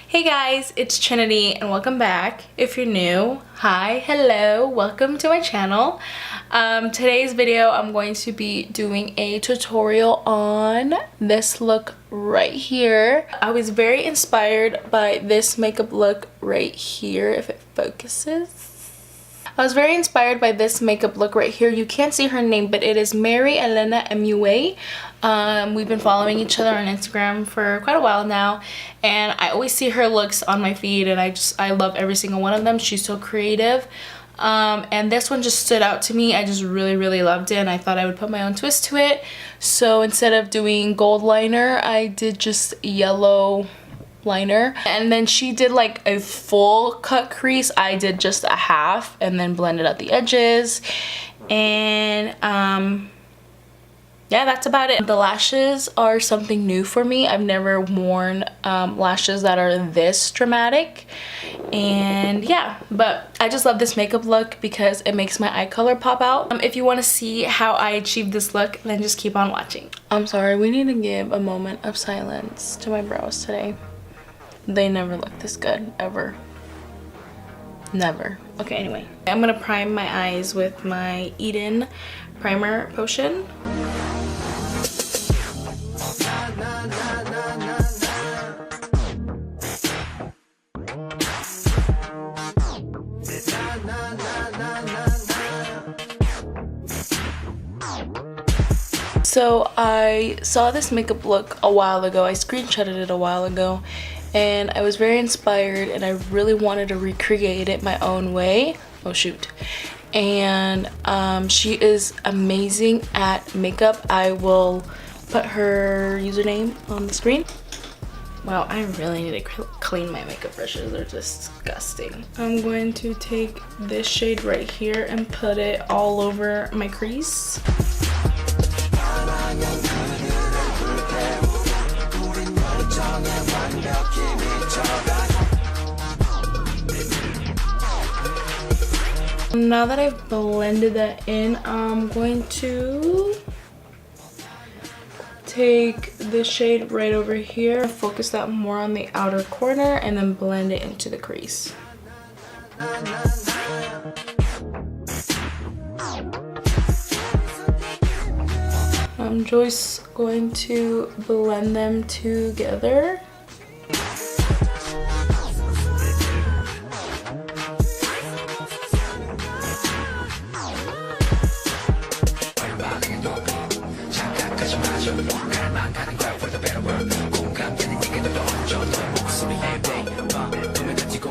Hey guys, it's Trinity and welcome back. If you're new, hi, hello, welcome to my channel. Today's video I'm going to be doing a tutorial on this look right here. I was very inspired by this makeup look right here, if it focuses. I was very inspired by this makeup look right here. You can't see her name, but it is MAELINE MUA. We've been following each other on Instagram for quite a while now, and I always see her looks on my feed, and I love every single one of them. She's so creative. And this one just stood out to me. I just really loved it, and I thought I would put my own twist to it. So instead of doing gold liner, I did just yellow liner, and then she did like a full cut crease. I did just a half and then blended out the edges, and yeah, that's about it. The lashes are something new for me. I've never worn lashes that are this dramatic, and yeah, but I just love this makeup look because it makes my eye color pop out. If you want to see how I achieved this look, then just keep on watching. I'm sorry, we need to give a moment of silence to my brows today. They never look this good, ever. Never. Okay, anyway. I'm gonna prime my eyes with my Eden primer potion. So I saw this makeup look a while ago. I screenshotted it a while ago, and I was very inspired, and I really wanted to recreate it my own way. Oh shoot. And she is amazing at makeup. I will put her username on the screen. Wow, I really need to clean my makeup brushes. They're disgusting. I'm going to take this shade right here and put it all over my crease. Now that I've blended that in, I'm going to take this shade right over here, focus that more on the outer corner, and then blend it into the crease. I'm just going to blend them together.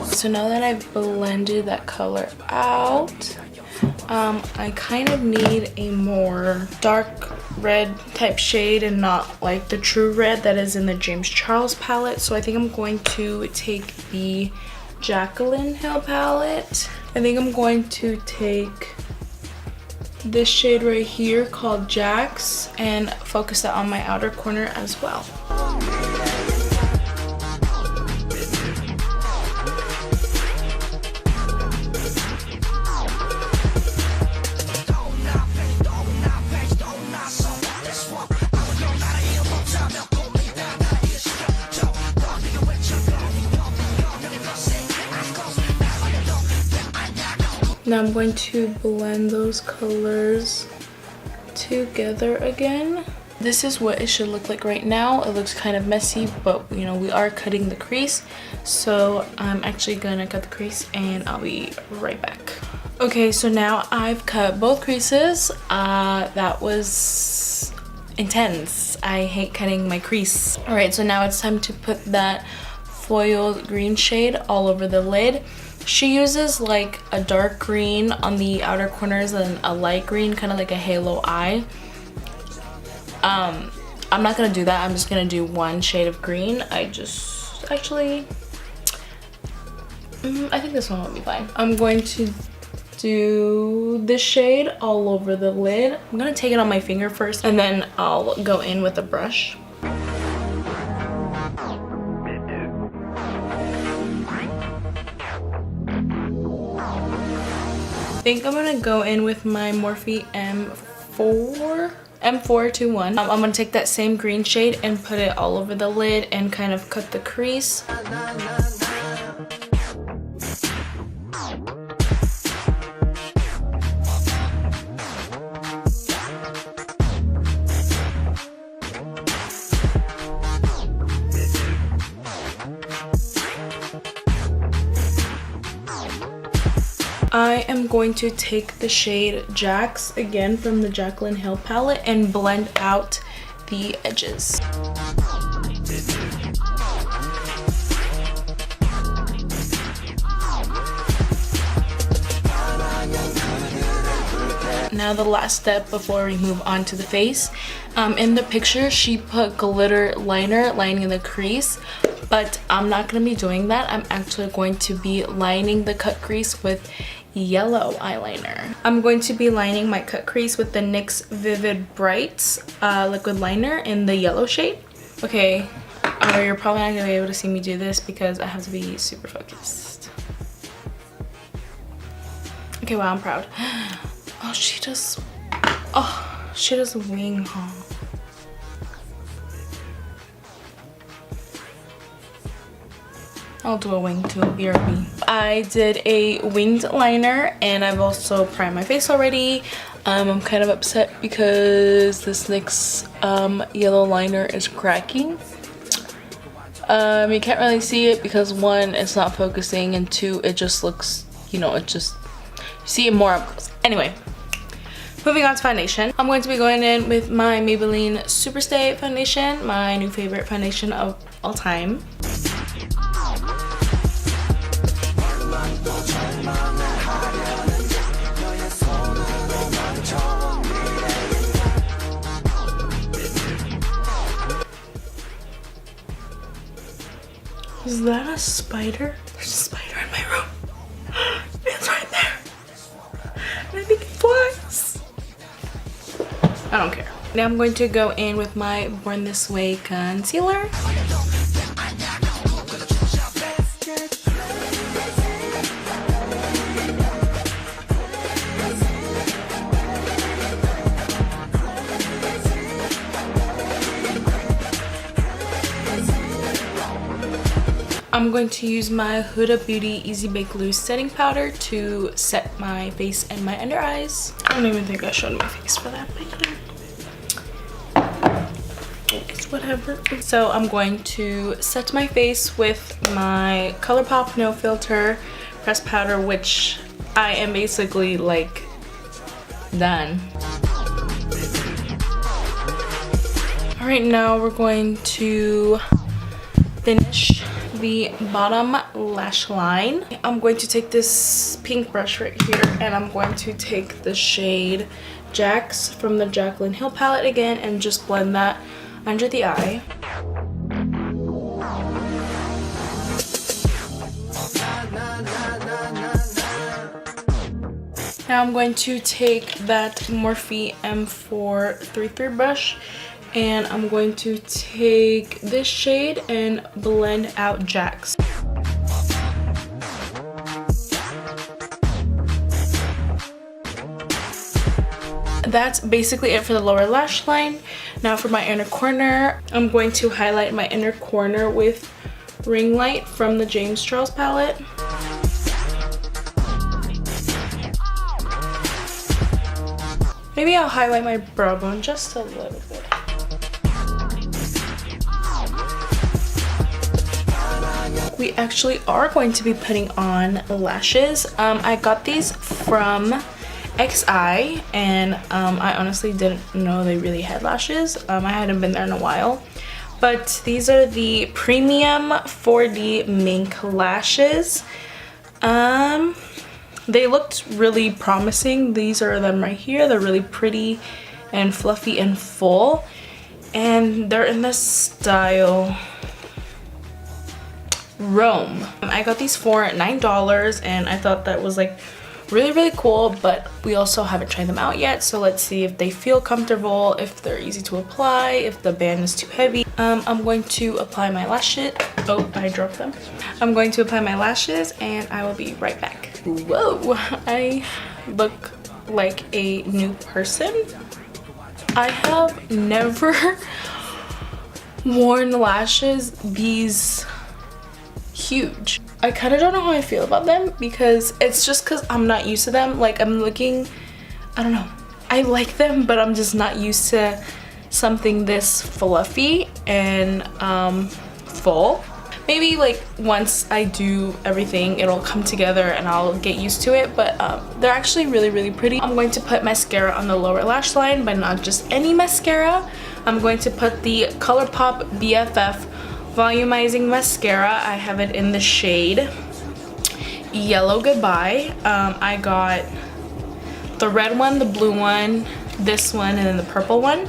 So now that I've blended that color out, I kind of need a more dark red type shade and not like the true red that is in the James Charles palette. So I think I'm going to take the Jaclyn Hill palette. I think I'm going to take this shade right here called Jax and focus that on my outer corner as well. Now I'm going to blend those colors together again. This is what it should look like right now. It looks kind of messy, but you know, we are cutting the crease. So I'm actually gonna cut the crease and I'll be right back. Okay, so now I've cut both creases. That was intense. I hate cutting my crease. All right, so now it's time to put that foiled green shade all over the lid. She uses like a dark green on the outer corners and a light green, kind of like a halo eye. I'm not gonna do that. I'm just gonna do one shade of green. I think this one will be fine. I'm going to do this shade all over the lid. I'm gonna take it on my finger first, and then I'll go in with a brush. I think I'm gonna go in with my Morphe M4 M421. I'm gonna take that same green shade and put it all over the lid and kind of cut the crease. I am going to take the shade Jax again from the Jaclyn Hill palette and blend out the edges. Now the last step before we move on to the face. In the picture she put glitter liner lining the crease, but I'm not going to be doing that. I'm actually going to be lining the cut crease with yellow eyeliner. I'm going to be lining my cut crease with the NYX Vivid Brights liquid liner in the yellow shade. Okay, you're probably not going to be able to see me do this because I have to be super focused. Okay, wow, I'm proud. Oh, she does a wing, huh? I'll do a wing too, BRB. I did a winged liner and I've also primed my face already. I'm kind of upset because this NYX yellow liner is cracking. You can't really see it because one, it's not focusing, and two, it just looks, you know, it just, you see it more up close. Anyway, moving on to foundation. I'm going to be going in with my Maybelline Superstay foundation, my new favorite foundation of all time. Is that a spider? There's a spider in my room. It's right there. And I think it flies. I don't care. Now I'm going to go in with my Born This Way concealer. I'm going to use my Huda Beauty Easy Bake Loose setting powder to set my face and my under eyes. I don't even think I showed my face for that, but yeah. It's whatever. So I'm going to set my face with my ColourPop No Filter pressed powder, which I am basically like done. All right, now we're going to finish the bottom lash line. I'm going to take this pink brush right here and I'm going to take the shade Jax from the Jaclyn Hill palette again and just blend that under the eye. Now I'm going to take that Morphe M433 brush and I'm going to take this shade and blend out Jax. That's basically it for the lower lash line. Now for my inner corner, I'm going to highlight my inner corner with Ring Light from the James Charles palette. Maybe I'll highlight my brow bone just a little bit. We actually are going to be putting on lashes. I got these from XI and I honestly didn't know they really had lashes. I hadn't been there in a while. But these are the Premium 4D Mink lashes. They looked really promising. These are them right here. They're really pretty and fluffy and full. And they're in the style Rome. I got these for $9 and I thought that was like really cool, but we also haven't tried them out yet, so let's see if they feel comfortable, if they're easy to apply, if the band is too heavy. I'm going to apply my lashes. Oh, I dropped them. I'm going to apply my lashes and I will be right back. Whoa, I look like a new person. I have never worn lashes these huge. I kind of don't know how I feel about them because it's just because I'm not used to them. Like I'm looking, I don't know, I like them, but I'm just not used to something this fluffy and full. Maybe like once I do everything it'll come together and I'll get used to it, but they're actually really pretty. I'm going to put mascara on the lower lash line, but not just any mascara. I'm going to put the ColourPop BFF volumizing mascara. I have it in the shade Yellow Goodbye. I got the red one, the blue one, this one, and then the purple one,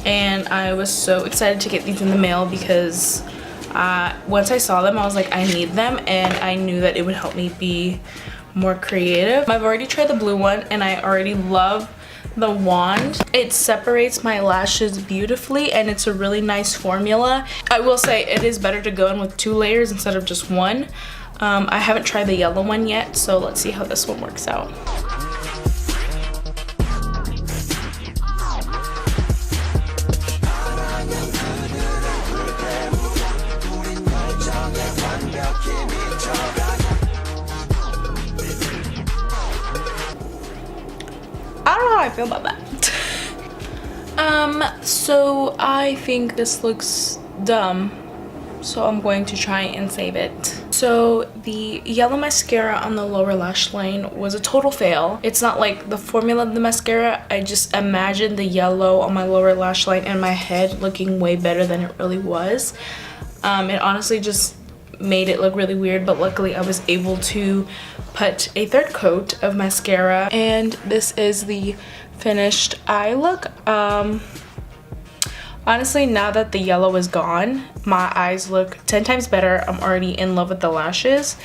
and I was so excited to get these in the mail because once I saw them I was like, I need them, and I knew that it would help me be more creative. I've already tried the blue one and I already love the wand. It separates my lashes beautifully and it's a really nice formula. I will say it is better to go in with 2 layers instead of just 1. I haven't tried the yellow one yet, so let's see how this one works out. I don't know how I feel about that. So I think this looks dumb, so I'm going to try and save it. So the yellow mascara on the lower lash line was a total fail. It's not like the formula of the mascara. I just imagined the yellow on my lower lash line in my head looking way better than it really was. It honestly just made it look really weird, but luckily I was able to put a 3rd coat of mascara, and this is the finished eye look. Honestly, now that the yellow is gone, my eyes look 10 times better. I'm already in love with the lashes.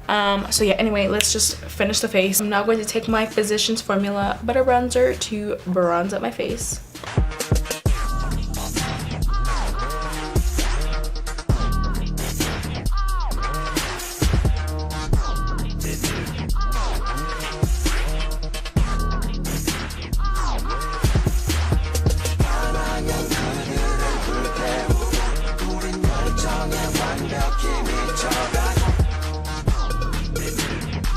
So yeah, anyway, let's just finish the face. I'm now going to take my Physicians Formula Butter Bronzer to bronze up my face.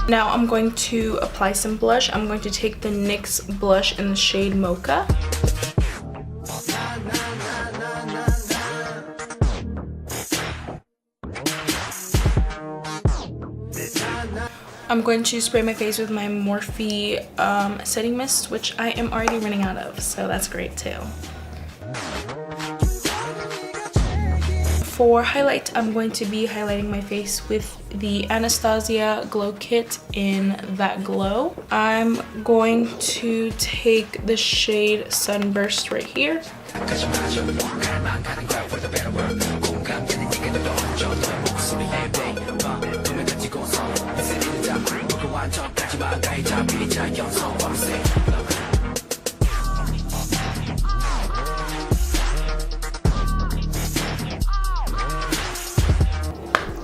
Now I'm going to apply some blush. I'm going to take the NYX blush in the shade Mocha. I'm going to spray my face with my Morphe setting mist, which I am already running out of, so that's great too. For highlight, I'm going to be highlighting my face with the Anastasia Glow Kit in That Glow. I'm going to take the shade Sunburst right here.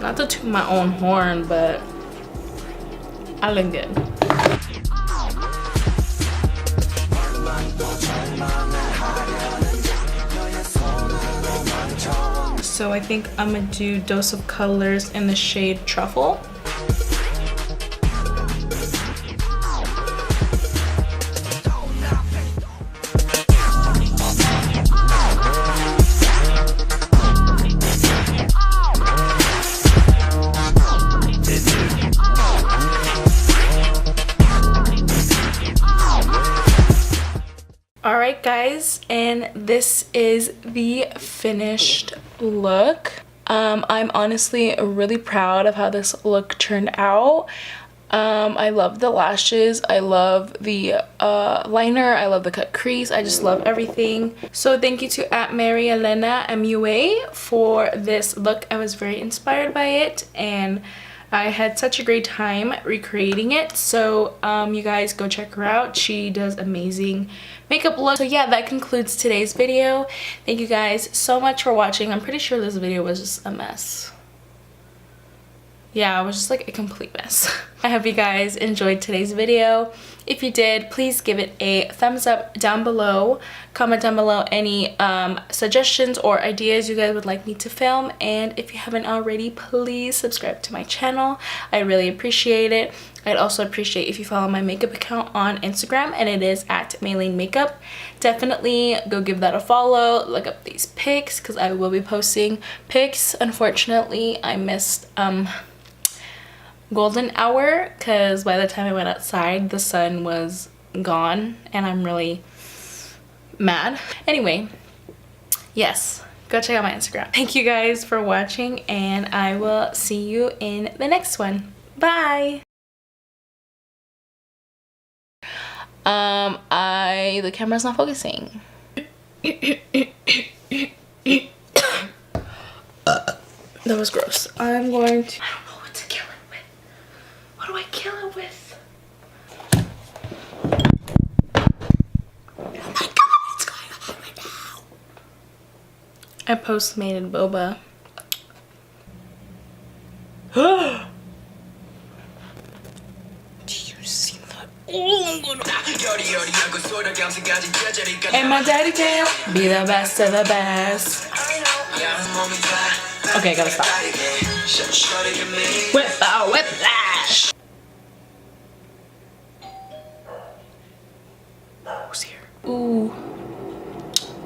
Not to toot my own horn, but I look good. So I think I'm gonna do Dose of Colors in the shade Truffle. Alright guys, and this is the finished look. I'm honestly really proud of how this look turned out. I love the lashes, I love the liner, I love the cut crease, I just love everything. So thank you to @MAELINE MUA for this look. I was very inspired by it and I had such a great time recreating it. So you guys go check her out. She does amazing makeup looks. So yeah, that concludes today's video. Thank you guys so much for watching. I'm pretty sure this video was just a mess. Yeah, it was just like a complete mess. I hope you guys enjoyed today's video. If you did, please give it a thumbs up down below. Comment down below any suggestions or ideas you guys would like me to film. And if you haven't already, please subscribe to my channel. I really appreciate it. I'd also appreciate if you follow my makeup account on Instagram, and it is at maelinemakeup. Definitely go give that a follow. Look up these pics because I will be posting pics. Unfortunately, I missed golden hour because by the time I went outside, the sun was gone, and I'm really mad. Anyway, yes, go check out my Instagram. Thank you guys for watching, and I will see you in the next one. Bye. The camera's not focusing. That was gross. I'm going to, I don't know what to kill it with. What do I kill it with? Oh my god, it's going on right now. I postmated boba. And my daddy can be the best of the best. Okay, I gotta stop. Whiplash. Who's here? Ooh.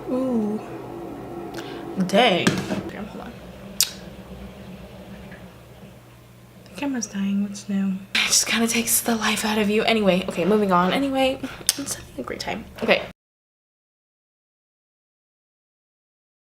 Ooh. Dang. Okay, hold on. The camera's dying. What's new? It just kind of takes the life out of you. Anyway, okay, moving on. Anyway, I'm having a great time. Okay.